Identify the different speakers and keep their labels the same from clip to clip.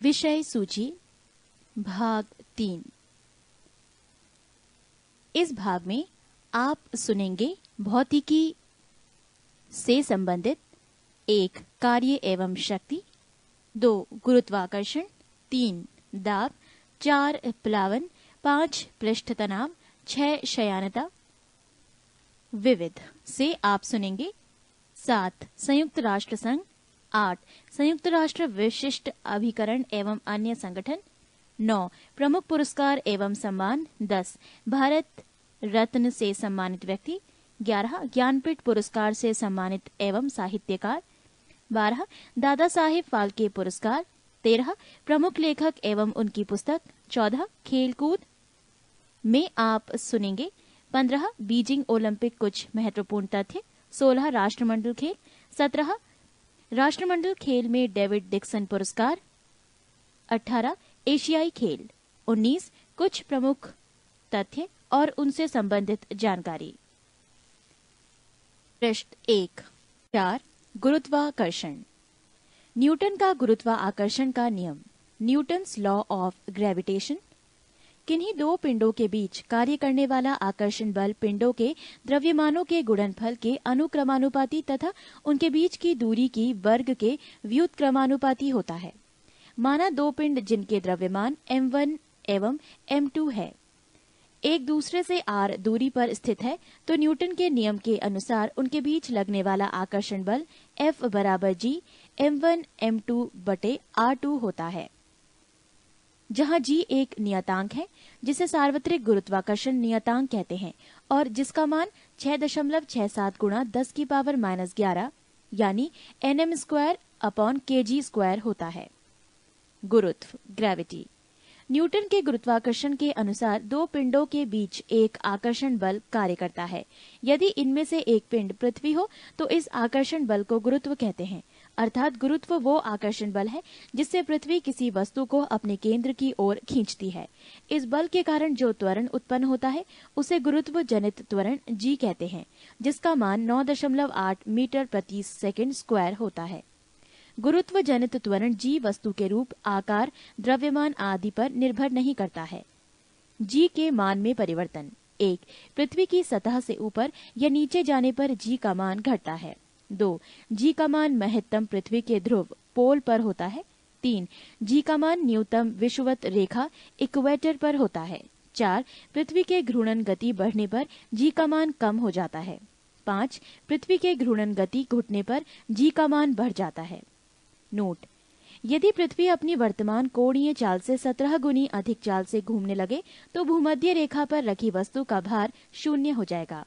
Speaker 1: विषय सूची भाग 3। इस भाग में आप सुनेंगे भौतिकी से संबंधित 1 कार्य एवं शक्ति, 2 गुरुत्वाकर्षण, 3 दाब, 4 प्लावन, 5 पृष्ठ तनाव, 6 शयानता। विविध से आप सुनेंगे 7 संयुक्त राष्ट्र संघ, 8 संयुक्त राष्ट्र विशिष्ट अभिकरण एवं अन्य संगठन, 9 प्रमुख पुरस्कार एवं सम्मान, 10 भारत रत्न से सम्मानित व्यक्ति, 11 ज्ञानपीठ पुरस्कार से सम्मानित एवं साहित्यकार, 12 दादा साहेब फाल्के पुरस्कार, 13 प्रमुख लेखक एवं उनकी पुस्तक, 14 खेलकूद में आप सुनेंगे 15 बीजिंग ओलंपिक कुछ महत्वपूर्ण तथ्य, 16 राष्ट्रमंडल खेल, 17 राष्ट्रमंडल खेल में डेविड डिक्सन पुरस्कार, 18 एशियाई खेल, 19 कुछ प्रमुख तथ्य और उनसे संबंधित जानकारी। पृष्ठ 1 4 गुरुत्वाकर्षण। न्यूटन का गुरुत्वाकर्षण का नियम, न्यूटन्स लॉ ऑफ ग्रेविटेशन। किन्हीं दो पिंडों के बीच कार्य करने वाला आकर्षण बल पिंडों के द्रव्यमानों के गुणनफल के अनुक्रमानुपाती तथा उनके बीच की दूरी की वर्ग के व्युत्क्रमानुपाती होता है। माना दो पिंड जिनके द्रव्यमान m1 एवं m2 है, एक दूसरे से r दूरी पर स्थित है, तो न्यूटन के नियम के अनुसार उनके बीच लगने वाला आकर्षण बल F बराबर G m1 m2 बटे r2 होता है, जहाँ G एक नियतांक है जिसे सार्वत्रिक गुरुत्वाकर्षण नियतांक कहते हैं और जिसका मान 6.67 गुणा 10 की पावर -11 यानी nm square upon kg square होता है। गुरुत्व ग्रेविटी। न्यूटन के गुरुत्वाकर्षण के अनुसार दो पिंडों के बीच एक आकर्षण बल कार्य करता है। यदि इनमें से एक पिंड पृथ्वी हो तो इस आकर्षण बल को गुरुत्व कहते हैं, अर्थात गुरुत्व वो आकर्षण बल है जिससे पृथ्वी किसी वस्तु को अपने केंद्र की ओर खींचती है। इस बल के कारण जो त्वरण उत्पन्न होता है उसे गुरुत्व जनित त्वरण G कहते हैं, जिसका मान 9.8 मीटर प्रति सेकंड स्क्वायर होता है। गुरुत्व जनित त्वरण G वस्तु के रूप, आकार, द्रव्यमान आदि पर निर्भर नहीं करता है। G के मान में परिवर्तन। 1 पृथ्वी की सतह से ऊपर या नीचे जाने पर G का मान घटता है। 2 G का मान महत्तम पृथ्वी के ध्रुव पोल पर होता है। 3 G का मान न्यूनतम विषुवत रेखा इक्वेटर पर होता है। 4 पृथ्वी के घूर्णन गति बढ़ने पर G का मान कम हो जाता है। 5 पृथ्वी के घूर्णन गति घटने पर G का मान बढ़ जाता है। नोट: यदि पृथ्वी अपनी वर्तमान कोणीय चाल से 17 गुनी अधिक चाल से घूमने लगे तो भूमध्य रेखा पर रखी वस्तु का भार 0 हो जाएगा।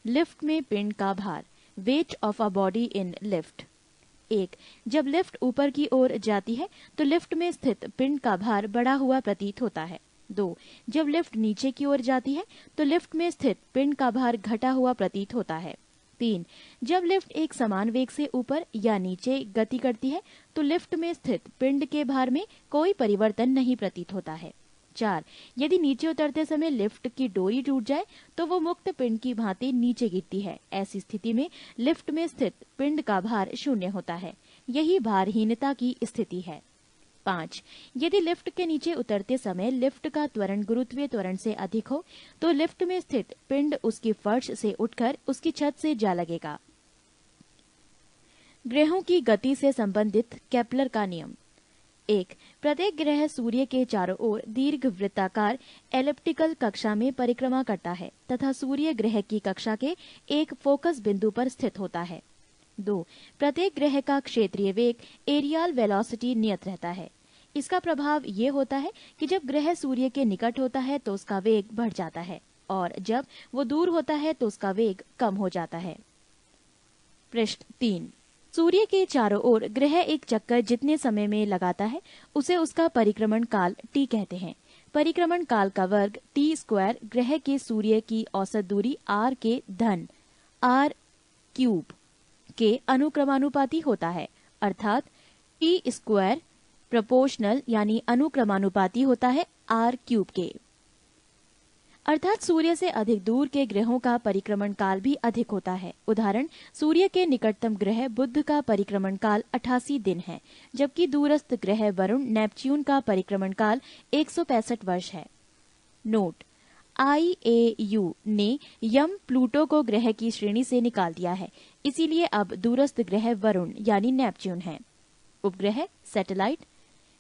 Speaker 1: लिफ्ट में पिंड का भार, weight of a body in lift. 1 जब लिफ्ट ऊपर की ओर जाती है तो लिफ्ट में स्थित पिंड का भार बढ़ा हुआ प्रतीत होता है। 2 जब लिफ्ट नीचे की ओर जाती है तो लिफ्ट में स्थित पिंड का भार घटा हुआ प्रतीत होता है। 3 जब लिफ्ट एक समान वेग से ऊपर या नीचे गति करती है तो लिफ्ट में स्थित पिंड के भार में कोई परिवर्तन नहीं प्रतीत होता है। 4 यदि नीचे उतरते समय लिफ्ट की डोरी टूट जाए तो वो मुक्त पिंड की भांति नीचे गिरती है। ऐसी स्थिति में लिफ्ट में स्थित पिंड का भार 0 होता है। यही भारहीनता की स्थिति है। 5 यदि लिफ्ट के नीचे उतरते समय लिफ्ट का त्वरण गुरुत्वीय त्वरण से अधिक हो तो लिफ्ट में स्थित पिंड उसकी फर्श से उठकर उसकी छत से जा लगेगा। ग्रहों की गति से संबंधित केपलर का नियम। 1 प्रत्येक ग्रह सूर्य के चारों ओर दीर्घ वृत्ताकार एलिप्टिकल कक्षा में परिक्रमा करता है तथा सूर्य ग्रह की कक्षा के एक फोकस बिंदु पर स्थित होता है। 2 प्रत्येक ग्रह का क्षेत्रीय वेग एरियल वेलोसिटी नियत रहता है। इसका प्रभाव ये होता है कि जब ग्रह सूर्य के निकट होता है तो उसका वेग बढ़ जाता है और जब वो दूर होता है तो उसका वेग कम हो जाता है। पृष्ठ 3 सूर्य के चारों ओर ग्रह एक चक्कर जितने समय में लगाता है उसे उसका परिक्रमण काल T कहते हैं। परिक्रमण काल का वर्ग T स्क्वायर ग्रह के सूर्य की औसत दूरी r के धन r³ के अनुक्रमानुपाती होता है, अर्थात T स्क्वायर प्रोपोर्शनल यानी अनुक्रमानुपाती होता है r³ के। अर्थात सूर्य से अधिक दूर के ग्रहों का परिक्रमण काल भी अधिक होता है। उदाहरण, सूर्य के निकटतम ग्रह बुध का परिक्रमण काल 88 दिन है, जबकि दूरस्थ ग्रह वरुण नेपच्यून का परिक्रमण काल 165 वर्ष है। नोट, IAU ने यम प्लूटो को ग्रह की श्रेणी से निकाल दिया है, इसीलिए अब दूरस्थ ग्रह वरुण यानी नेपच्यून है। उपग्रह, सैटेलाइट,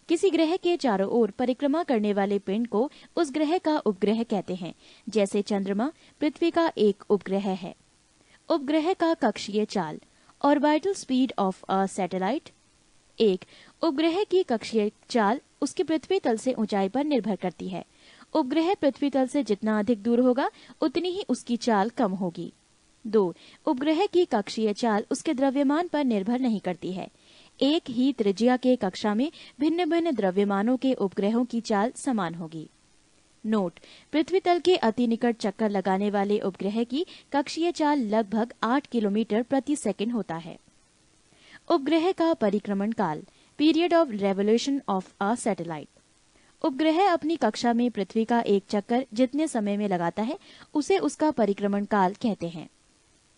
Speaker 1: किसी ग्रह के चारों ओर परिक्रमा करने वाले पिंड को उस ग्रह का उपग्रह कहते हैं। जैसे चंद्रमा पृथ्वी का एक उपग्रह है। उपग्रह का कक्षीय चाल, orbital speed of a satellite. एक उपग्रह की कक्षीय चाल उसकी पृथ्वी तल से ऊंचाई पर निर्भर करती है। उपग्रह पृथ्वी तल से जितना अधिक दूर होगा उतनी ही उसकी चाल कम होगी। 2. उपग्रह की कक्षीय चाल उसके द्रव्यमान पर निर्भर नहीं करती है। एक ही त्रिज्या के कक्षा में भिन्न भिन्न द्रव्यमानों के उपग्रहों की चाल समान होगी। नोट, पृथ्वी तल के अति निकट चक्कर लगाने वाले उपग्रह की कक्षीय चाल लगभग 8 किलोमीटर प्रति सेकंड होता है। उपग्रह का परिक्रमण काल, period of revolution of a satellite. उपग्रह अपनी कक्षा में पृथ्वी का एक चक्कर जितने समय में लगाता है उसे उसका परिक्रमण काल कहते हैं।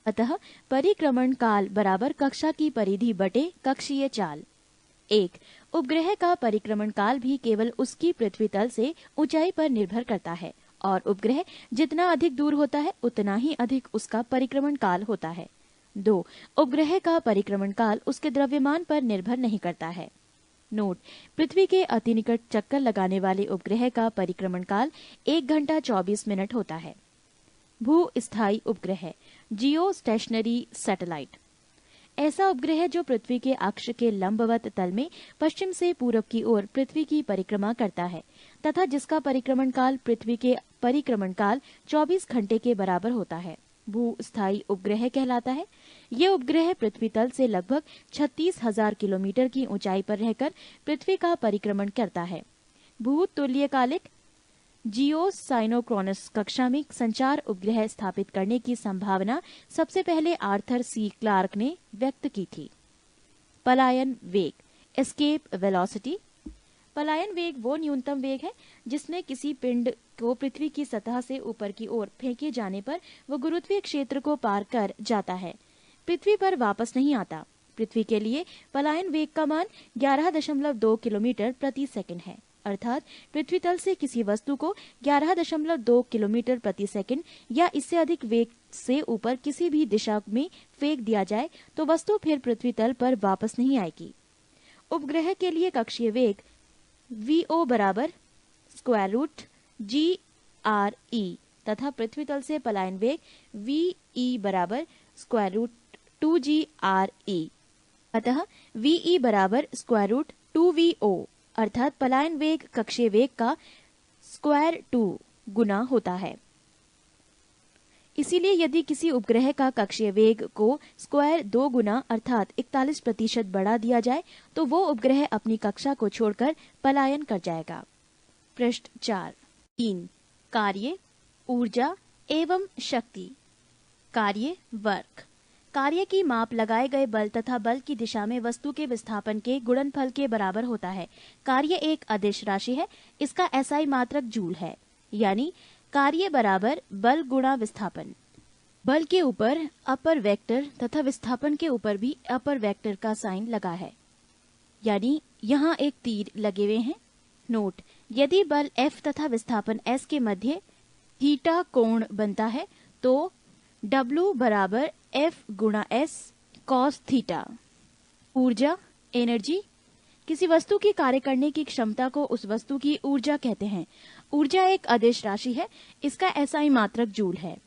Speaker 1: अतः परिक्रमण काल बराबर कक्षा की परिधि बटे कक्षीय चाल। एक उपग्रह का परिक्रमण काल भी केवल उसकी पृथ्वी तल से ऊंचाई पर निर्भर करता है और उपग्रह जितना अधिक दूर होता है उतना ही अधिक उसका परिक्रमण काल होता है। 2. उपग्रह का परिक्रमण काल उसके द्रव्यमान पर निर्भर नहीं करता है। नोट, पृथ्वी के अति निकट चक्कर लगाने वाले उपग्रह का परिक्रमण काल 1 घंटा 24 मिनट होता है। भू-स्थायी उपग्रह, जियो स्टेशनरी सैटेलाइट, ऐसा उपग्रह जो पृथ्वी के अक्ष के लंबवत तल में पश्चिम से पूरब की ओर पृथ्वी की परिक्रमा करता है तथा जिसका परिक्रमण काल पृथ्वी के परिक्रमण काल 24 घंटे के बराबर होता है, भू-स्थायी उपग्रह कहलाता है। ये उपग्रह पृथ्वी तल से लगभग 36,000 किलोमीटर की ऊंचाई पर रहकर पृथ्वी का परिक्रमण करता है। भू-तुल्यकालिक जियोसाइनोक्रोनस कक्षा में संचार उपग्रह स्थापित करने की संभावना सबसे पहले आर्थर सी क्लार्क ने व्यक्त की थी। पलायन वेग, एस्केप वेलोसिटी। पलायन वेग वो न्यूनतम वेग है जिसमें किसी पिंड को पृथ्वी की सतह से ऊपर की ओर फेंके जाने पर वो गुरुत्वीय क्षेत्र को पार कर जाता है, पृथ्वी पर वापस नहीं आता। पृथ्वी के लिए पलायन वेग का मान 11.2 किलोमीटर प्रति सेकंड है। अर्थात पृथ्वी तल से किसी वस्तु को 11.2 किलोमीटर प्रति सेकंड या इससे अधिक वेग से ऊपर किसी भी दिशा में फेंक दिया जाए तो वस्तु फिर पृथ्वी तल पर वापस नहीं आएगी। उपग्रह के लिए कक्षीय वेग VO बराबर √GRE तथा पृथ्वी तल से पलायन वेग VE बराबर √2GRE। अतः VE बराबर √2VO अर्थात पलायन वेग कक्षीय वेग का √2 गुना होता है। इसीलिए यदि किसी उपग्रह का कक्षीय वेग को √2 गुना अर्थात 41% बढ़ा दिया जाए तो वो उपग्रह अपनी कक्षा को छोड़कर पलायन कर जाएगा। पृष्ठ 4। 3. कार्य, ऊर्जा एवं शक्ति। कार्य, वर्क। कार्य की माप लगाए गए बल तथा बल की दिशा में वस्तु के विस्थापन के गुणनफल के बराबर होता है। कार्य एक अदिश राशि है, इसका SI मात्रक जूल है, यानी कार्य बराबर बल गुणा विस्थापन। बल के ऊपर अपर वेक्टर तथा विस्थापन के ऊपर भी अपर वेक्टर का साइन लगा है, यानी यहाँ एक तीर लगे हुए हैं। नोट, यदि बल F तथा विस्थापन S के मध्य थीटा कोण बनता है तो W बराबर F गुणा S cos थीटा। ऊर्जा, एनर्जी, किसी वस्तु की कार्य करने की क्षमता को उस वस्तु की ऊर्जा कहते हैं। ऊर्जा एक अदिश राशि है, इसका SI मात्रक जूल है।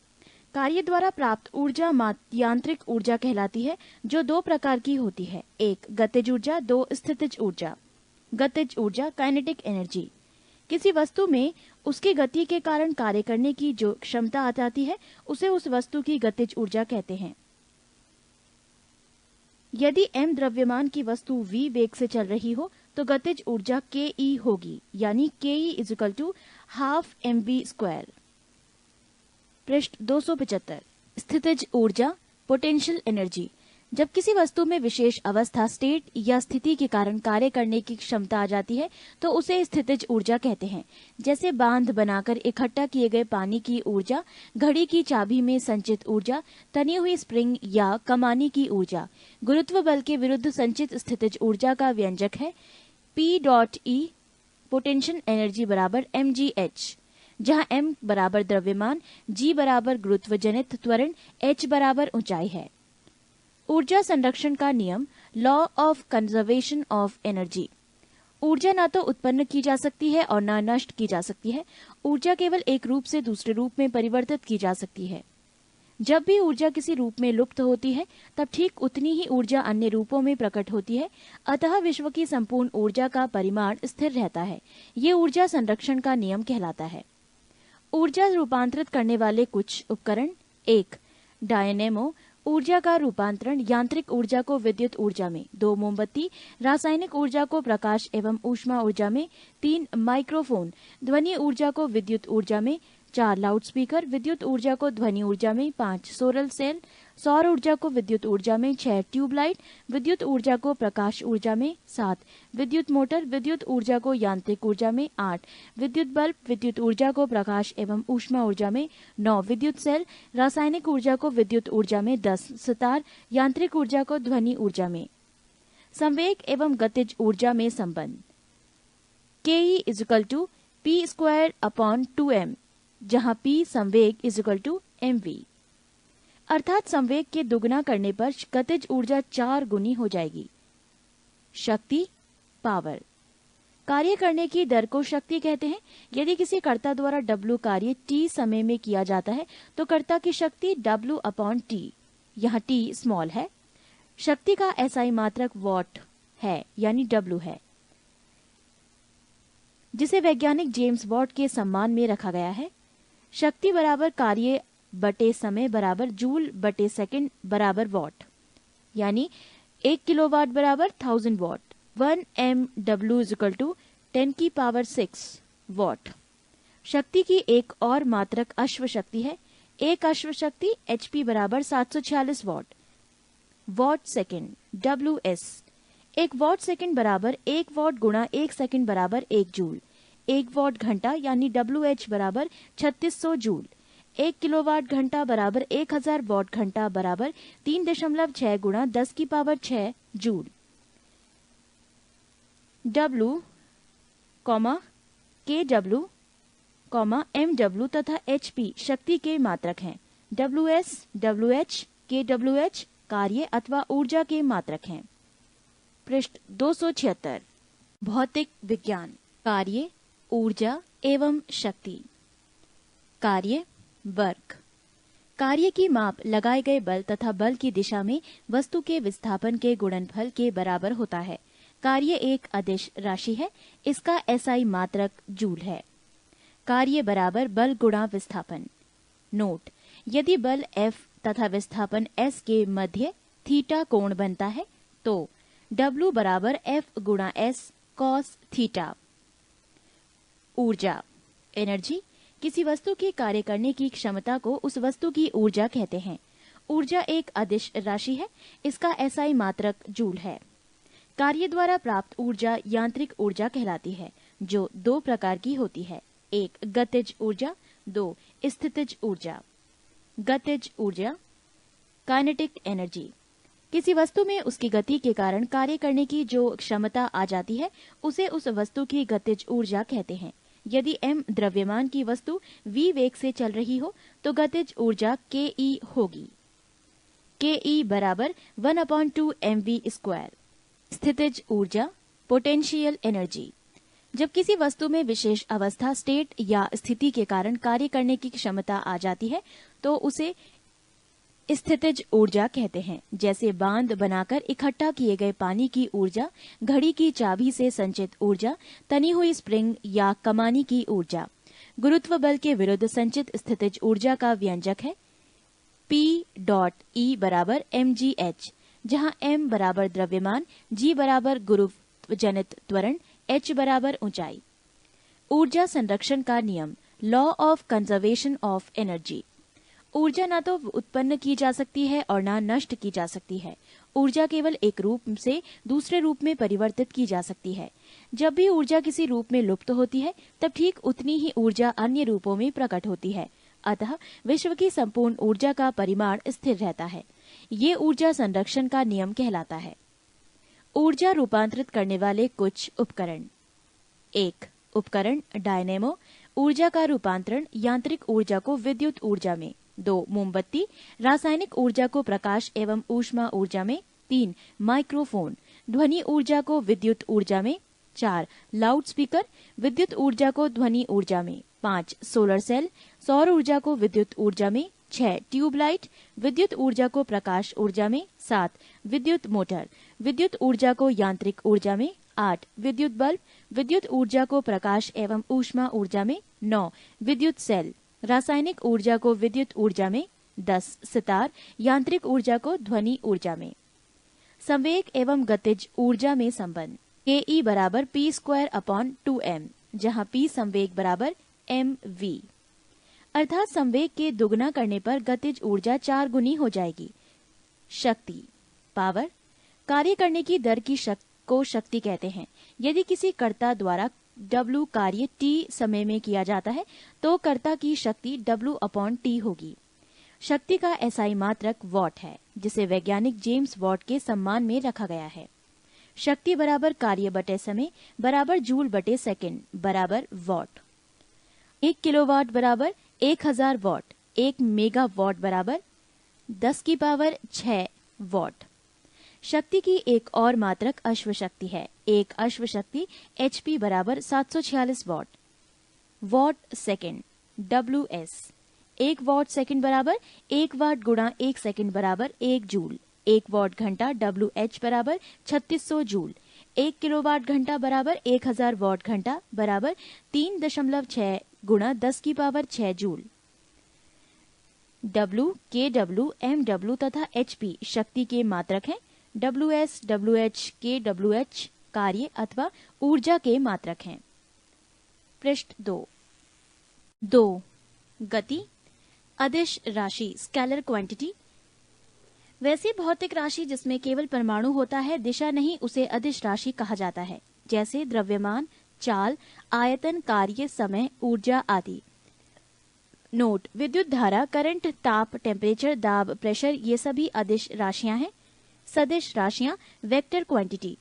Speaker 1: कार्य द्वारा प्राप्त ऊर्जा यांत्रिक ऊर्जा कहलाती है, जो 2 प्रकार की होती है, एक गतिज ऊर्जा, 2 स्थितिज ऊर्जा। गतिज ऊर्जा, काइनेटिक एनर्जी, किसी वस्तु में उसकी गति के कारण कार्य करने की जो क्षमता आ जाती है उसे उस वस्तु की गतिज ऊर्जा कहते हैं। यदि m द्रव्यमान की वस्तु v वेग से चल रही हो तो गतिज ऊर्जा ke होगी, यानी ke = ½ mv²। पृष्ठ 275। स्थितिज ऊर्जा, पोटेंशियल एनर्जी, जब किसी वस्तु में विशेष अवस्था स्टेट या स्थिति के कारण कार्य करने की क्षमता आ जाती है तो उसे स्थितिज ऊर्जा कहते हैं। जैसे बांध बनाकर इकट्ठा किए गए पानी की ऊर्जा, घड़ी की चाबी में संचित ऊर्जा, तनी हुई स्प्रिंग या कमानी की ऊर्जा। गुरुत्व बल के विरुद्ध संचित स्थितिज ऊर्जा का व्यंजक है P.E पोटेंशियल एनर्जी बराबर mgh, जहां m बराबर द्रव्यमान, g बराबर गुरुत्व जनित त्वरण, h बराबर ऊंचाई है। ऊर्जा संरक्षण का नियम, law of conservation of energy. ऊर्जा न तो उत्पन्न की जा सकती है और न नष्ट की जा सकती है। ऊर्जा केवल एक रूप से दूसरे रूप में परिवर्तित की जा सकती है। जब भी ऊर्जा किसी रूप में लुप्त होती है तब ठीक उतनी ही ऊर्जा अन्य रूपों में प्रकट होती है। अतः विश्व की संपूर्ण ऊर्जा का परिमाण स्थिर रहता है। ये ऊर्जा संरक्षण का नियम कहलाता है। ऊर्जा रूपांतरित करने वाले कुछ उपकरण। 1. डायनेमो, ऊर्जा का रूपांतरण, यांत्रिक ऊर्जा को विद्युत ऊर्जा में। 2. मोमबत्ती, रासायनिक ऊर्जा को प्रकाश एवं ऊष्मा ऊर्जा में। 3. माइक्रोफोन, ध्वनि ऊर्जा को विद्युत ऊर्जा में। 4. लाउडस्पीकर, विद्युत ऊर्जा को ध्वनि ऊर्जा में। 5. सोलर सेल, सौर ऊर्जा को विद्युत ऊर्जा में। 6. ट्यूबलाइट, विद्युत ऊर्जा को प्रकाश ऊर्जा में। 7. विद्युत मोटर, विद्युत ऊर्जा को यांत्रिक ऊर्जा में। 8. विद्युत बल्ब, विद्युत ऊर्जा को प्रकाश एवं ऊष्मा ऊर्जा में। 9. विद्युत सेल, रासायनिक ऊर्जा को विद्युत ऊर्जा में। 10. सितार, यांत्रिक ऊर्जा को ध्वनि ऊर्जा में। संवेग एवं गतिज ऊर्जा में संबंध। Ke = P²/2m, जहां P संवेग = mv, अर्थात संवेग के दुगना करने पर गतिज ऊर्जा 4 गुनी हो जाएगी। शक्ति, पावर। कार्य करने की दर को शक्ति कहते हैं। यदि किसी कर्ता द्वारा W कार्य t समय में किया जाता है तो कर्ता की शक्ति W/t, यहाँ t स्मॉल है। शक्ति का SI मात्रक वॉट है, यानी W है, जिसे वैज्ञानिक जेम्स वॉट के सम्मान में रखा गया है। शक्ति बराबर कार्य बटे समय बराबर जूल बटे सेकंड बराबर वॉट, यानी 1 किलोवाट बराबर 1000 वॉट। 1 MW = 10⁶ what. शक्ति की एक और मात्रक अश्व शक्ति है। एक अश्व शक्ति HP बराबर 746 what. What second, WS। 1 what second बराबर 1 वॉट गुणा 1 सेकंड बराबर 1 जूल। 1 वॉट घंटा यानी WH बराबर 3600 जूल। 1 किलोवाट घंटा बराबर 1000 वॉट घंटा बराबर 3.6 गुणा 10⁶ जूल। W, KW, MW तथा HP शक्ति के मात्रक हैं। WS, WH, KWH कार्य अथवा ऊर्जा के मात्रक हैं। पृष्ठ 276। भौतिक विज्ञान। कार्य, ऊर्जा एवं शक्ति। कार्य, वर्क। कार्य की माप लगाए गए बल तथा बल की दिशा में वस्तु के विस्थापन के गुणनफल के बराबर होता है। कार्य एक अदिश राशि है। इसका SI मात्रक जूल है। कार्य बराबर बल गुणा विस्थापन। नोट, यदि बल F तथा विस्थापन S के मध्य थीटा कोण बनता है तो W बराबर F गुणा S cos थीटा। ऊर्जा, एनर्जी, किसी वस्तु के कार्य करने की क्षमता को उस वस्तु की ऊर्जा कहते हैं। ऊर्जा एक अदिश राशि है। इसका SI मात्रक जूल है। कार्य द्वारा प्राप्त ऊर्जा यांत्रिक ऊर्जा कहलाती है, जो 2 प्रकार की होती है। 1 गतिज ऊर्जा, 2 स्थितिज ऊर्जा। गतिज ऊर्जा, काइनेटिक एनर्जी, किसी वस्तु में उसकी गति के कारण कार्य करने की जो क्षमता आ जाती है उसे उस वस्तु की गतिज ऊर्जा कहते हैं। यदि m द्रव्यमान की वस्तु v वेग से चल रही हो तो गतिज ऊर्जा Ke होगी। Ke बराबर 1/2 mv²। स्थितिज ऊर्जा, पोटेंशियल एनर्जी, जब किसी वस्तु में विशेष अवस्था स्टेट या स्थिति के कारण कार्य करने की क्षमता आ जाती है तो उसे स्थितिज ऊर्जा कहते हैं। जैसे बांध बनाकर इकट्ठा किए गए पानी की ऊर्जा, घड़ी की चाबी से संचित ऊर्जा, तनी हुई स्प्रिंग या कमानी की ऊर्जा। गुरुत्व बल के विरुद्ध संचित स्थितिज ऊर्जा का व्यंजक है P.E बराबर mgh, जहां m बराबर द्रव्यमान, g बराबर गुरुत्व जनित त्वरण, h बराबर ऊंचाई। ऊर्जा संरक्षण का नियम, law of conservation of energy. ऊर्जा ना तो उत्पन्न की जा सकती है और ना नष्ट की जा सकती है। ऊर्जा केवल एक रूप से दूसरे रूप में परिवर्तित की जा सकती है। जब भी ऊर्जा किसी रूप में लुप्त होती है तब ठीक उतनी ही ऊर्जा अन्य रूपों में प्रकट होती है। अतः विश्व की संपूर्ण ऊर्जा का परिमाण स्थिर रहता है। ये ऊर्जा संरक्षण का नियम कहलाता है। ऊर्जा रूपांतरित करने वाले कुछ उपकरण। 1. उपकरण डायनेमो, ऊर्जा का रूपांतरण यांत्रिक ऊर्जा को विद्युत ऊर्जा में। 2. मोमबत्ती, रासायनिक ऊर्जा को प्रकाश एवं ऊष्मा ऊर्जा में। 3. माइक्रोफोन, ध्वनि ऊर्जा को विद्युत ऊर्जा में। 4. लाउड स्पीकर, विद्युत ऊर्जा को ध्वनि ऊर्जा में। 5. सोलर सेल, सौर ऊर्जा को विद्युत ऊर्जा में। 6. ट्यूबलाइट, विद्युत ऊर्जा को प्रकाश ऊर्जा में। 7. विद्युत मोटर, विद्युत ऊर्जा को यांत्रिक ऊर्जा में। 8. विद्युत बल्ब, विद्युत ऊर्जा को प्रकाश एवं ऊष्मा ऊर्जा में। 9. विद्युत सेल, रासायनिक ऊर्जा को विद्युत ऊर्जा में। 10. सितार, यांत्रिक ऊर्जा को ध्वनि ऊर्जा में। संवेग एवं गतिज ऊर्जा में संबंध। ke बराबर p²/2m, जहाँ p संवेग बराबर mv, अर्थात संवेग के दुगना करने पर गतिज ऊर्जा 4 गुनी हो जाएगी। शक्ति पावर, कार्य करने की दर की को शक्ति कहते हैं। यदि किसी कर्ता द्वारा W कार्य t समय में किया जाता है तो कर्ता की शक्ति W/T होगी। शक्ति का SI मात्रक वॉट है, जिसे वैज्ञानिक जेम्स वॉट के सम्मान में रखा गया है। शक्ति बराबर कार्य बटे समय बराबर जूल बटे सेकंड बराबर वॉट। 1 किलोवाट बराबर 1000 वॉट। 1 मेगावाट बराबर 10⁶ वॉट। शक्ति की एक और मात्रक अश्व शक्ति है। एक अश्व शक्ति HP बराबर 746 what. What second WS, 1 what second बराबर 1 वाट गुणा 1 सेकंड बराबर 1 जूल। 1 वॉट घंटा WH बराबर 3600 जूल। 1 किलोवाट घंटा बराबर 1000 वॉट घंटा बराबर 3.6 गुणा 10⁶ जूल। W, kW, mW तथा HP शक्ति के मात्रक हैं। WS, WH, kWH कार्य अथवा ऊर्जा के मात्रक हैं। पृष्ठ 2 गति अदिश राशि स्केलर क्वांटिटी। वैसी भौतिक राशि जिसमें केवल परमाणु होता है, दिशा नहीं, उसे अदिश राशि कहा जाता है, जैसे द्रव्यमान, चाल, आयतन, कार्य, समय, ऊर्जा आदि। नोट: विद्युत धारा, करंट, ताप, टेम्परेचर, दाब, प्रेशर ये सभी अदिश राशियां हैं। सदिश राशियां वेक्टर क्वांटिटी,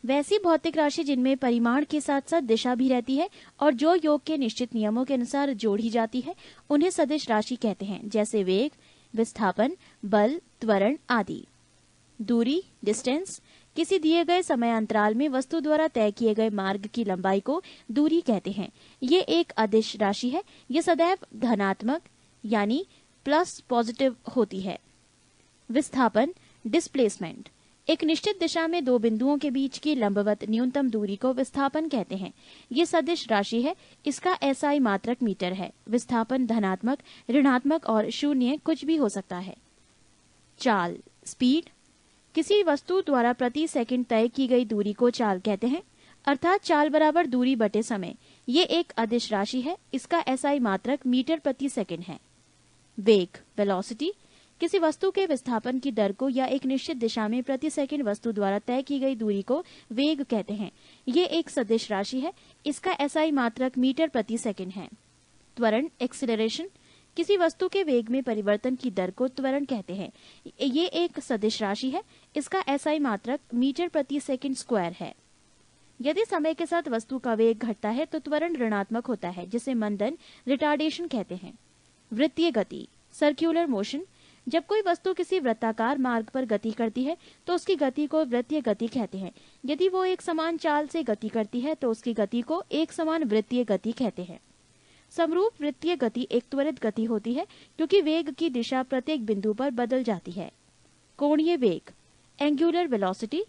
Speaker 1: वैसी भौतिक राशि जिनमें परिमाण के साथ साथ दिशा भी रहती है और जो योग के निश्चित नियमों के अनुसार जोड़ी जाती है, उन्हें सदिश राशि कहते हैं, जैसे वेग, विस्थापन, बल, त्वरण आदि। दूरी डिस्टेंस, किसी दिए गए समयांतराल में वस्तु द्वारा तय किए गए मार्ग की लंबाई को दूरी कहते हैं। ये एक अदिश राशि है। ये सदैव धनात्मक यानी प्लस पॉजिटिव होती है। विस्थापन डिस्प्लेसमेंट, एक निश्चित दिशा में दो बिंदुओं के बीच की लंबवत न्यूनतम दूरी को विस्थापन कहते हैं। ये सदिश राशि है। इसका SI मात्रक मीटर है। विस्थापन धनात्मक, ऋणात्मक और शून्य कुछ भी हो सकता है। चाल स्पीड, किसी वस्तु द्वारा प्रति सेकंड तय की गई दूरी को चाल कहते हैं, अर्थात चाल बराबर दूरी बटे समय। ये एक अदिश राशि है। इसका SI मात्रक मीटर प्रति सेकंड है। वेग वेलोसिटी, किसी वस्तु के विस्थापन की दर को या एक निश्चित दिशा में प्रति सेकंड वस्तु द्वारा तय की गई दूरी को वेग कहते हैं। ये एक सदिश राशि है। इसका SI मात्रक मीटर प्रति सेकंड है। त्वरण एक्सीलरेशन, किसी वस्तु के वेग में परिवर्तन की दर को त्वरण कहते हैं। ये एक सदिश राशि है। इसका SI मात्रक मीटर प्रति सेकंड स्क्वायर है। यदि समय के साथ वस्तु का वेग घटता है तो त्वरण ऋणात्मक होता है, जिसे मंदन रिटार्डेशन कहते हैं। वृत्तीय गति सर्कुलर मोशन, जब कोई वस्तु किसी वृत्ताकार मार्ग पर गति करती है तो उसकी गति को वृत्तीय गति कहते हैं। यदि वो एक समान चाल से गति करती है तो उसकी गति को एक समान वृत्तीय गति कहते हैं। समरूप वृत्तीय गति एक त्वरित गति होती है, क्योंकि वेग की दिशा प्रत्येक बिंदु पर बदल जाती है। कोणीय वेग एंगुलर वेलोसिटी,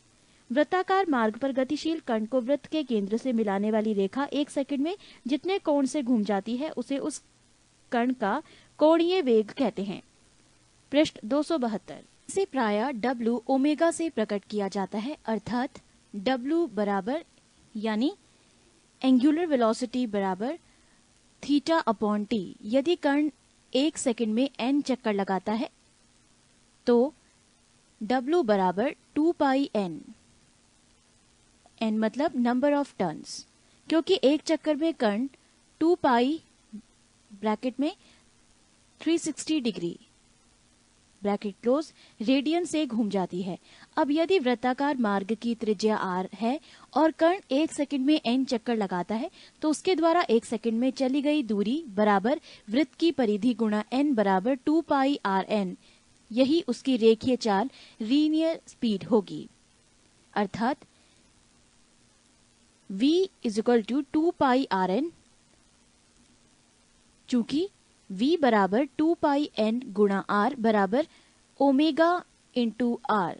Speaker 1: वृत्ताकार मार्ग पर गतिशील कण को वृत्त के केंद्र से मिलाने वाली रेखा 1 सेकंड में जितने कोण से घूम जाती है उसे उस कण का कोणीय वेग कहते हैं। पृष्ठ 272, इसे प्रायः W ओमेगा से प्रकट किया जाता है, अर्थात W बराबर यानी एंगुलर वेलोसिटी बराबर θ/t। यदि कण 1 सेकंड में n चक्कर लगाता है तो W बराबर 2 पाई n, n मतलब नंबर ऑफ टर्न्स, क्योंकि एक चक्कर में कण 2 पाई ब्रैकेट में 360 डिग्री ब्रैकेट क्लोज रेडियन से घूम जाती है। अब यदि वृत्ताकार मार्ग की त्रिज्या r है और कण 1 सेकंड में n चक्कर लगाता है तो उसके द्वारा 1 सेकंड में चली गई दूरी बराबर वृत्त की परिधि गुणा n बराबर 2 पाई rn, यही उसकी रेखीय चाल लीनियर स्पीड होगी। अर्थात v = 2 पाई rn, चूंकि v बराबर 2 पाई n गुणा r बराबर ओमेगा इंटू r,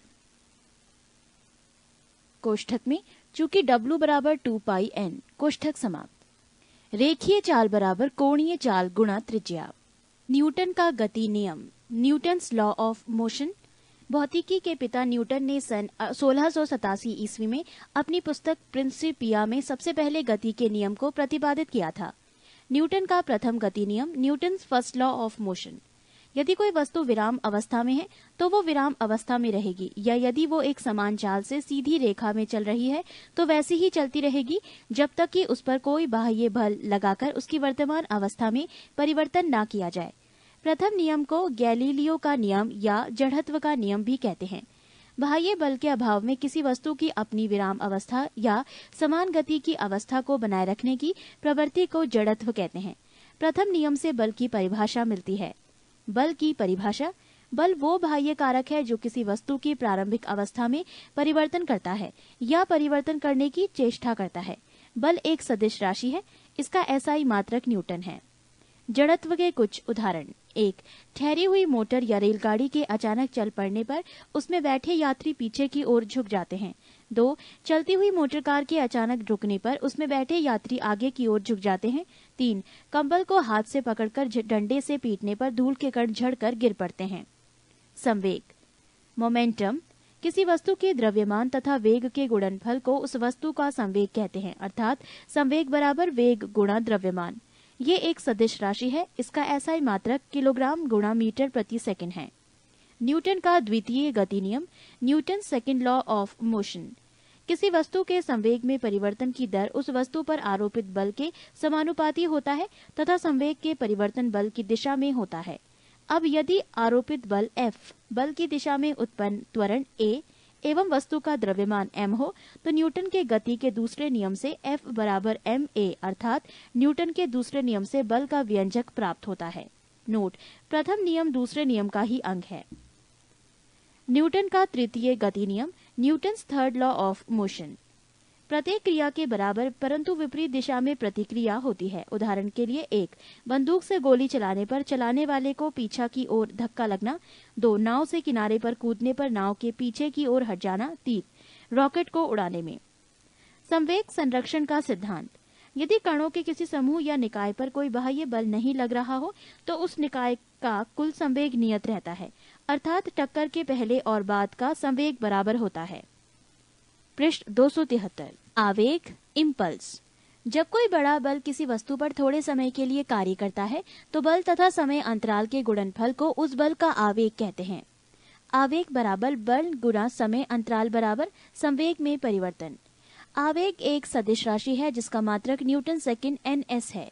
Speaker 1: कोष्ठक में चूंकि w बराबर 2 पाई n, कोष्ठक समाप्त। रेखीय चाल बराबर कोणीय चाल गुणा त्रिज्या। न्यूटन का गति नियम, न्यूटन्स लॉ ऑफ मोशन। भौतिकी के पिता न्यूटन ने सन 1687 ईस्वी में अपनी पुस्तक प्रिंसिपिया में सबसे पहले गति के नियम को प्रतिपादित किया था। न्यूटन का प्रथम गति नियम, Newton's first law of motion. यदि कोई वस्तु विराम अवस्था में है तो वो विराम अवस्था में रहेगी, या यदि वो एक समान चाल से सीधी रेखा में चल रही है तो वैसी ही चलती रहेगी जब तक कि उस पर कोई बाह्य बल लगाकर उसकी वर्तमान अवस्था में परिवर्तन ना किया जाए। प्रथम नियम को गैलीलियो का नियम या जड़त्व का नियम भी कहते हैं। बाह्य बल के अभाव में किसी वस्तु की अपनी विराम अवस्था या समान गति की अवस्था को बनाए रखने की प्रवृत्ति को जड़त्व कहते हैं। प्रथम नियम से बल की परिभाषा मिलती है। बल की परिभाषा, बल वो बाह्य कारक है जो किसी वस्तु की प्रारंभिक अवस्था में परिवर्तन करता है या परिवर्तन करने की चेष्टा करता है। बल एक सदिश राशि है, इसका एसआई मात्रक न्यूटन है। जड़त्व के कुछ उदाहरण: 1. ठहरी हुई मोटर या रेलगाड़ी के अचानक चल पड़ने पर उसमें बैठे यात्री पीछे की ओर झुक जाते हैं। 2. चलती हुई मोटर कार के अचानक रुकने पर उसमें बैठे यात्री आगे की ओर झुक जाते हैं। 3. कंबल को हाथ से पकड़कर डंडे से पीटने पर धूल के कण झड़कर गिर पड़ते हैं। संवेग, मोमेंटम, किसी वस्तु के द्रव्यमान तथा वेग के गुणनफल को उस वस्तु का संवेग कहते हैं, अर्थात संवेग बराबर वेग गुणा द्रव्यमान। ये एक सदिश राशि है, इसका एसआई मात्रक किलोग्राम गुणा मीटर प्रति सेकंड है। न्यूटन का द्वितीय गति नियम, Newton second law of motion. किसी वस्तु के संवेग में परिवर्तन की दर उस वस्तु पर आरोपित बल के समानुपाती होता है तथा संवेग के परिवर्तन बल की दिशा में होता है। अब यदि आरोपित बल F बल की दिशा में उत्पन्न त्वरण A एवं वस्तु का द्रव्यमान m हो तो न्यूटन के गति के दूसरे नियम से F बराबर ma अर्थात न्यूटन के दूसरे नियम से बल का व्यंजक प्राप्त होता है। नोट: प्रथम नियम दूसरे नियम का ही अंग है। न्यूटन का तृतीय गति नियम, Newton's third law of motion. प्रत्येक क्रिया के बराबर परंतु विपरीत दिशा में प्रतिक्रिया होती है। उदाहरण के लिए: 1. बंदूक से गोली चलाने पर चलाने वाले को पीछा की ओर धक्का लगना। 2. नाव से किनारे पर कूदने पर नाव के पीछे की ओर हट जाना। 3. रॉकेट को उड़ाने में। संवेग संरक्षण का सिद्धांत: यदि कणों के किसी समूह या निकाय पर कोई बाह्य बल नहीं लग रहा हो तो उस निकाय का कुल संवेग नियत रहता है, अर्थात टक्कर के पहले और बाद का संवेग बराबर होता है। पृष्ठ 273। आवेग, इम्पल्स। जब कोई बड़ा बल किसी वस्तु पर थोड़े समय के लिए कार्य करता है तो बल तथा समय अंतराल के गुणनफल को उस बल का आवेग कहते हैं। आवेग बराबर बल गुणा समय अंतराल बराबर संवेग में परिवर्तन। आवेग एक सदिश राशि है जिसका मात्रक न्यूटन सेकंड ns है,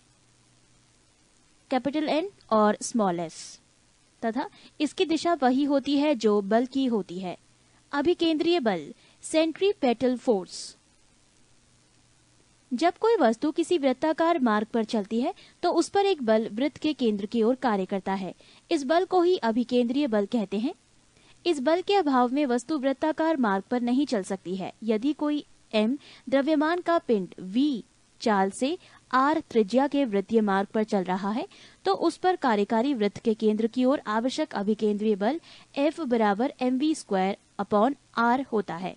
Speaker 1: कैपिटल N और स्मॉल s, तथा इसकी दिशा वही होती है जो बल की होती है। अभिकेंद्रीय बल, सेंट्रीपेटल फोर्स। जब कोई वस्तु किसी वृत्ताकार मार्ग पर चलती है तो उस पर एक बल वृत्त के केंद्र की ओर कार्य करता है। इस बल को ही अभिकेंद्रीय बल कहते हैं। इस बल के अभाव में वस्तु वृत्ताकार मार्ग पर नहीं चल सकती है। यदि कोई m द्रव्यमान का पिंड v चाल से r त्रिज्या के वृत्तीय मार्ग पर चल रहा है तो उस पर कार्यकारी वृत्त के केंद्र की ओर आवश्यक अभिकेंद्रीय बल F बराबर mv²/r होता है।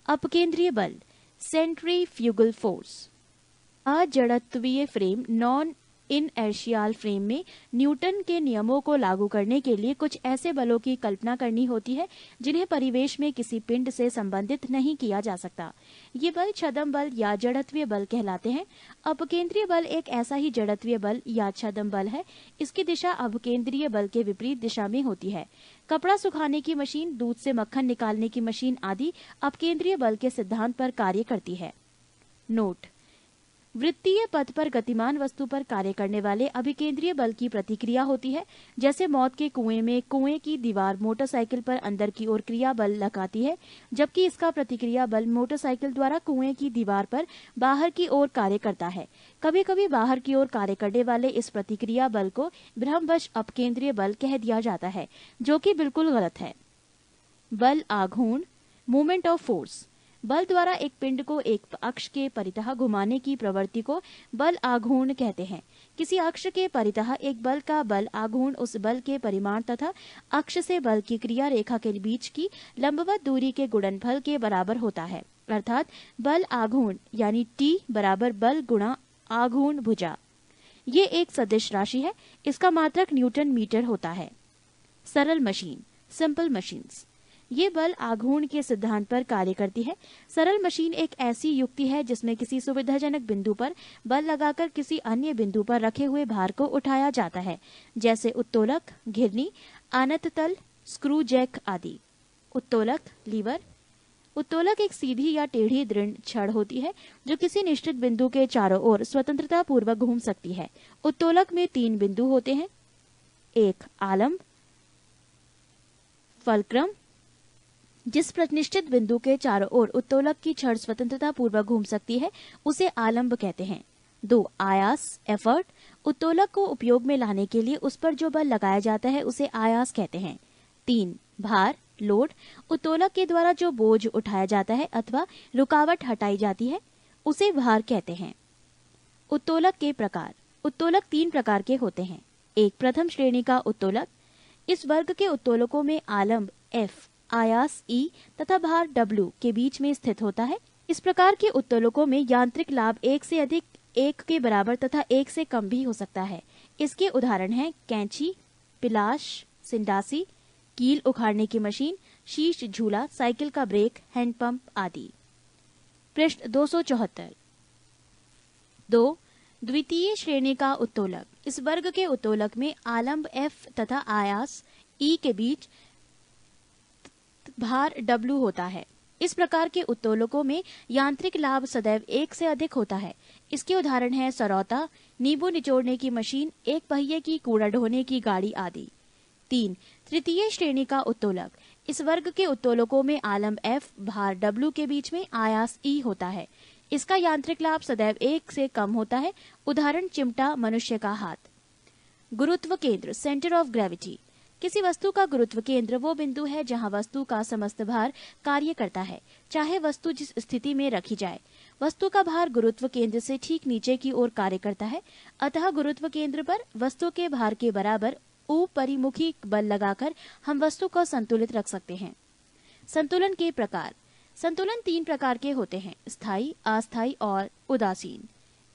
Speaker 1: अपकेंद्रीय बल, सेंट्रीफ्यूगल फोर्स। अजड़त्वीय फ्रेम, नॉन इनर्शियल फ्रेम में न्यूटन के नियमों को लागू करने के लिए कुछ ऐसे बलों की कल्पना करनी होती है जिन्हें परिवेश में किसी पिंड से संबंधित नहीं किया जा सकता। ये बल छद्म बल या जड़त्वीय बल कहलाते हैं। अपकेंद्रीय बल एक ऐसा ही जड़त्वीय बल या छद्म बल है। इसकी दिशा अपकेंद्रीय बल के विपरीत दिशा में होती है। कपड़ा सुखाने की मशीन, दूध से मक्खन निकालने की मशीन आदि अपकेंद्रीय बल के सिद्धांत पर कार्य करती है। नोट: वृत्तीय पथ पर गतिमान वस्तु पर कार्य करने वाले अभिकेंद्रीय बल की प्रतिक्रिया होती है। जैसे मौत के कुएं में कुएं की दीवार मोटरसाइकिल पर अंदर की ओर क्रिया बल लगाती है, जबकि इसका प्रतिक्रिया बल मोटरसाइकिल द्वारा कुएं की दीवार पर बाहर की ओर कार्य करता है। कभी कभी बाहर की ओर कार्य करने वाले इस प्रतिक्रिया बल को भ्रमवश अपकेंद्रीय बल कह दिया जाता है, जो कि बिल्कुल गलत है। बल आघूर्ण, मूवमेंट ऑफ फोर्स। बल द्वारा एक पिंड को एक अक्ष के परितः घुमाने की प्रवृत्ति को बल आघूर्ण कहते हैं। किसी अक्ष के परितः एक बल का बल आघूर्ण उस बल के परिमाण तथा अक्ष से बल की क्रिया रेखा के बीच की लंबवत दूरी के गुणनफल के बराबर होता है। अर्थात बल आघूर्ण यानी T बराबर बल गुणा आघूर्ण भुजा। ये एक सदिश राशि है। इसका मात्रक न्यूटन मीटर होता है। सरल मशीन, सिंपल मशीन्स। ये बल आघूर्ण के सिद्धांत पर कार्य करती है। सरल मशीन एक ऐसी युक्ति है जिसमें किसी सुविधाजनक बिंदु पर बल लगाकर किसी अन्य बिंदु पर रखे हुए भार को उठाया जाता है, जैसे उत्तोलक, घिरनी, आनत तल, स्क्रू जैक आदि। उत्तोलक, लीवर। उत्तोलक एक सीधी या टेढ़ी दृढ़ छड़ होती है जो किसी निश्चित बिंदु के चारों ओर स्वतंत्रता पूर्वक घूम सकती है। उत्तोलक में 3 बिंदु होते हैं। एक आलंब, फलक्रम। जिस प्रतिनिश्चित बिंदु के चारों ओर उत्तोलक की छड़ स्वतंत्रता पूर्वक घूम सकती है उसे आलंब कहते हैं। 2 आयास, एफर्ट। उत्तोलक को उपयोग में लाने के लिए उस पर जो बल लगाया जाता है उसे आयास कहते हैं। 3 भार, लोड। उत्तोलक के द्वारा जो बोझ उठाया जाता है अथवा रुकावट हटाई जाती है उसे भार कहते हैं। उत्तोलक के प्रकार। उत्तोलक 3 प्रकार के होते हैं। एक प्रथम श्रेणी का उत्तोलक। इस वर्ग के उत्तोलकों में आलंब F, आयास E तथा भार W के बीच में स्थित होता है। इस प्रकार के उत्तोलकों में यांत्रिक लाभ 1 से अधिक, 1 के बराबर तथा 1 से कम भी हो सकता है। इसके उदाहरण हैं कैंची, पिलाश, सिंडासी, कील उखाड़ने की मशीन, शीश झूला, साइकिल का ब्रेक, हैंडपंप आदि। पृष्ठ 274। 2 द्वितीय श्रेणी का उत्तोलक। इस वर्ग के उत्तोलक में आलंब F तथा आयास E के बीच भार W होता है। इस प्रकार के उत्तोलकों में यांत्रिक लाभ सदैव 1 से अधिक होता है। इसके उदाहरण हैं सरौता, नींबू निचोड़ने की मशीन, एक पहिए की कूड़ा ढोने की गाड़ी आदि। 3 तृतीय श्रेणी का उत्तोलक। इस वर्ग के उत्तोलकों में आलंब F, भार W के बीच में आयास E होता है। इसका यांत्रिक लाभ सदैव 1 से कम होता है। उदाहरण चिमटा, मनुष्य का हाथ। गुरुत्व केंद्र, सेंटर ऑफ ग्रेविटी। किसी वस्तु का गुरुत्व केंद्र वो बिंदु है जहां वस्तु का समस्त भार कार्य करता है, चाहे वस्तु जिस स्थिति में रखी जाए। वस्तु का भार गुरुत्व केंद्र से ठीक नीचे की ओर कार्य करता है। अतः गुरुत्व केंद्र पर वस्तु के भार के बराबर ऊपरिमुखी बल लगाकर हम वस्तु को संतुलित रख सकते हैं। संतुलन के प्रकार। संतुलन 3 प्रकार के होते हैं, स्थायी, अस्थायी और उदासीन।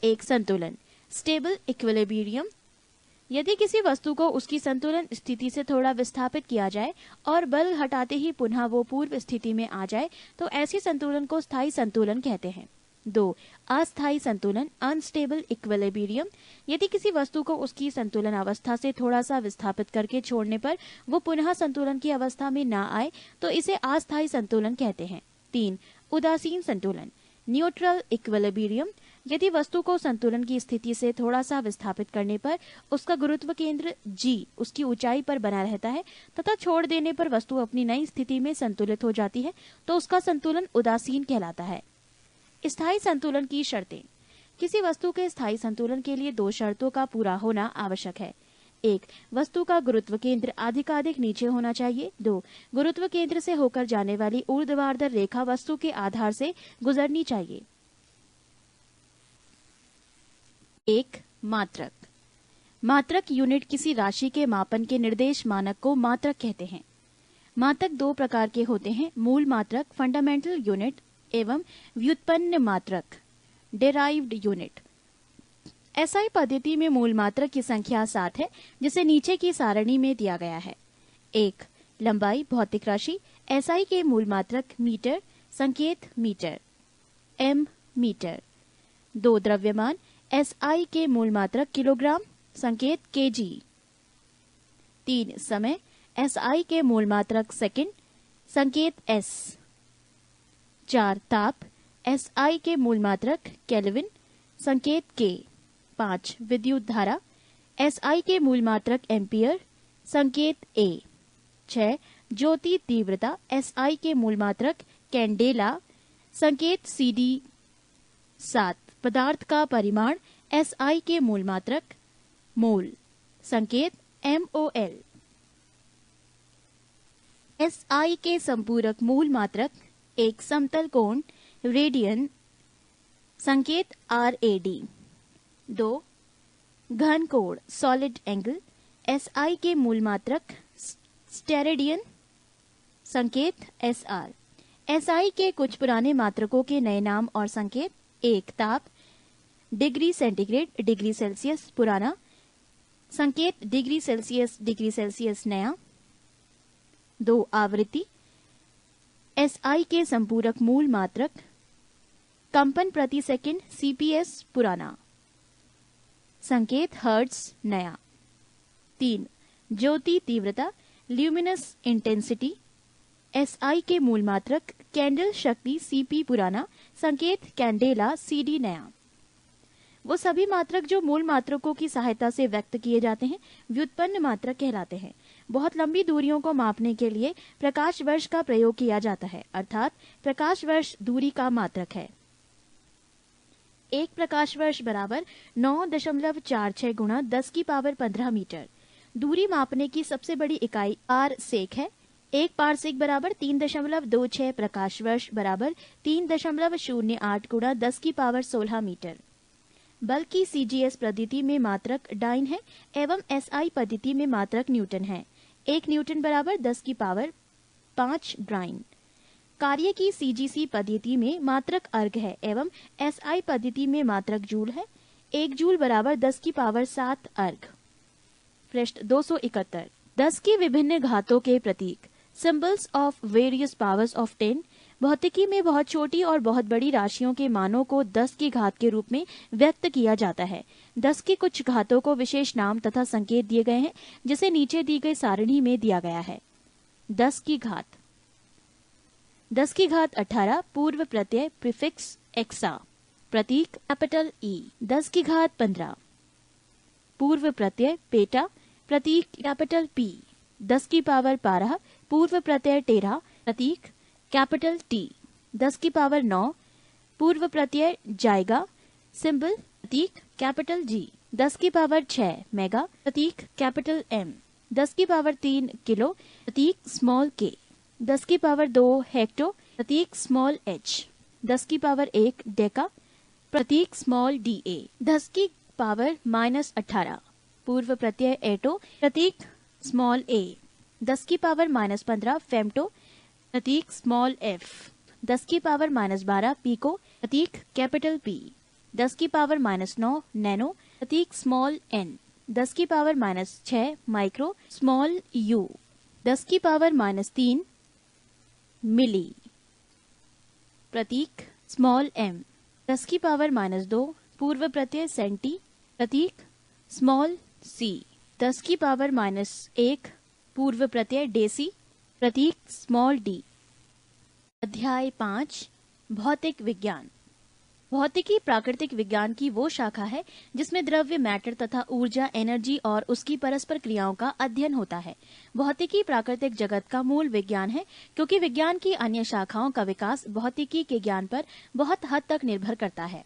Speaker 1: एक संतुलन, स्टेबल इक्विलिब्रियम। यदि किसी वस्तु को उसकी संतुलन स्थिति से थोड़ा विस्थापित किया जाए और बल हटाते ही पुनः वो पूर्व स्थिति में आ जाए तो ऐसी संतुलन को स्थायी संतुलन कहते हैं। 2 अस्थायी संतुलन, अनस्टेबल इक्विलिब्रियम। यदि किसी वस्तु को उसकी संतुलन अवस्था से थोड़ा सा विस्थापित करके छोड़ने पर वो पुनः संतुलन की अवस्था में ना आए तो इसे अस्थायी संतुलन कहते हैं। 3 उदासीन संतुलन, न्यूट्रल इक्विलिब्रियम। यदि वस्तु को संतुलन की स्थिति से थोड़ा सा विस्थापित करने पर उसका गुरुत्व केंद्र G उसकी ऊंचाई पर बना रहता है तथा छोड़ देने पर वस्तु अपनी नई स्थिति में संतुलित हो जाती है तो उसका संतुलन उदासीन कहलाता है। स्थायी संतुलन की शर्तें। किसी वस्तु के स्थायी संतुलन के लिए 2 शर्तों का पूरा होना आवश्यक है। 1 वस्तु का गुरुत्व केंद्र अधिकाधिक नीचे होना चाहिए। 2 गुरुत्व केंद्र से होकर जाने वाली ऊर्ध्वाधर रेखा वस्तु के आधार से गुजरनी चाहिए। 1 मात्रक। मात्रक यूनिट किसी राशि के मापन के निर्देश मानक को मात्रक कहते हैं। मात्रक 2 प्रकार के होते हैं, मूल मात्रक फंडामेंटल यूनिट एवं व्युत्पन्न मात्रक डेराइव्ड यूनिट। एसआई पद्धति में मूल मात्रक की संख्या 7 है, जिसे नीचे की सारणी में दिया गया है। 1. लंबाई भौतिक राशि एसआई के मूल मात्रक मीटर, संकेत मीटर, एम मीटर। 2. द्रव्यमान एसआई के मूल मात्रक किलोग्राम, संकेत केजी। 3. समय एसआई के मूल मात्रक सेकंड, संकेत एस। 4. ताप एसआई के मूल मात्रक केल्विन, संकेत के। 5. विद्युत धारा एसआई के मूल मात्रक एम्पियर, संकेत ए। 6. ज्योति तीव्रता एसआई के मूल मात्रक कैंडेला, संकेत सीडी। 7. पदार्थ का परिमाण एसआई के मूल मात्रक मोल, संकेत MOL। एसआई के संपूरक मूल मात्रक एक समतल कोण रेडियन, संकेत RAD। 2. घन कोण सॉलिड एंगल एसआई के मूल मात्रक स्टेरेडियन, संकेत SR। एसआई के कुछ पुराने मात्रकों के नए नाम और संकेत। 1. ताप डिग्री सेंटीग्रेड डिग्री सेल्सियस पुराना, संकेत डिग्री सेल्सियस नया। 2. आवृत्ति एसआई के संपूरक मूल मात्रक कंपन प्रति सेकंड CPS पुराना, संकेत हर्ट्ज नया। 3. ज्योति तीव्रता ल्यूमिनस इंटेंसिटी एसआई के मूल मात्रक कैंडल शक्ति CP पुराना, संकेत कैंडेला CD नया। वो सभी मात्रक जो मूल मात्रकों की सहायता से व्यक्त किए जाते हैं व्युत्पन्न मात्रक कहलाते हैं। बहुत लंबी दूरियों को मापने के लिए प्रकाश वर्ष का प्रयोग किया जाता है, अर्थात प्रकाश वर्ष दूरी का मात्रक है। 1 प्रकाश वर्ष बराबर 9.46 गुणा 10 की पावर 15 मीटर। दूरी मापने की सबसे बड़ी इकाई पारसेक है। 1 पारसेक बराबर 3.26 प्रकाश वर्ष बराबर 3.08 गुणा 10 की पावर 16 मीटर। बल्कि CGS पद्धति में मात्रक डाइन है एवं SI पद्धति में मात्रक न्यूटन है। 1 न्यूटन बराबर 10 की पावर 5 डाइन। कार्य की CGC पद्धति में मात्रक अर्ग है एवं SI पद्धति में मात्रक जूल है। 1 जूल बराबर 10 की पावर 7 अर्ग। पृष्ठ 271। 10 की विभिन्न घातों के प्रतीक symbols of various powers of 10। भौतिकी में बहुत छोटी और बहुत बड़ी राशियों के मानों को 10 की घात के रूप में व्यक्त किया जाता है। 10 की कुछ घातों को विशेष नाम तथा संकेत दिए गए हैं, जिसे नीचे दी गई सारणी में दिया गया है। 10 की घात 10 की घात 18 पूर्व प्रत्यय प्रीफिक्स एक्सा, प्रतीक कैपिटल E। 10 की घात 15 पूर्व प्रत्यय पेटा, प्रतीक कैपिटल P। 10 की पावर 12 पूर्व प्रत्यय टेरा, प्रतीक कैपिटल T। 10 की पावर 9 पूर्व प्रत्यय जाएगा, सिंबल प्रतीक कैपिटल G। 10 की पावर 6 मेगा, प्रतीक कैपिटल M। 10 की पावर 3 किलो, प्रतीक स्मॉल k। 10 की पावर 2 हेक्टो, प्रतीक स्मॉल h। 10 की पावर 1 डेका, प्रतीक स्मॉल da। 10 की पावर -18 पूर्व प्रत्यय एटो, प्रतीक स्मॉल a। 10 की पावर -15 फेम्टो, प्रतीक स्मॉल f। 10 की पावर -12 पीको, प्रतीक कैपिटल P। 10 की पावर -9 नैनो, प्रतीक small n। 10 की पावर -6 माइक्रो, स्मॉल u। 10 की पावर -3 मिली, प्रतीक small m। 10 की पावर -2 पूर्व प्रत्यय सेंटी, प्रतीक स्मॉल c। 10 की पावर -1 पूर्व प्रत्यय डेसी, प्रतीक स्मॉल d। अध्याय 5 भौतिक विज्ञान। भौतिकी प्राकृतिक विज्ञान की वो शाखा है जिसमें द्रव्य मैटर तथा ऊर्जा एनर्जी और उसकी परस्पर क्रियाओं का अध्ययन होता है। भौतिकी प्राकृतिक जगत का मूल विज्ञान है, क्योंकि विज्ञान की अन्य शाखाओं का विकास भौतिकी के ज्ञान पर बहुत हद तक निर्भर करता है।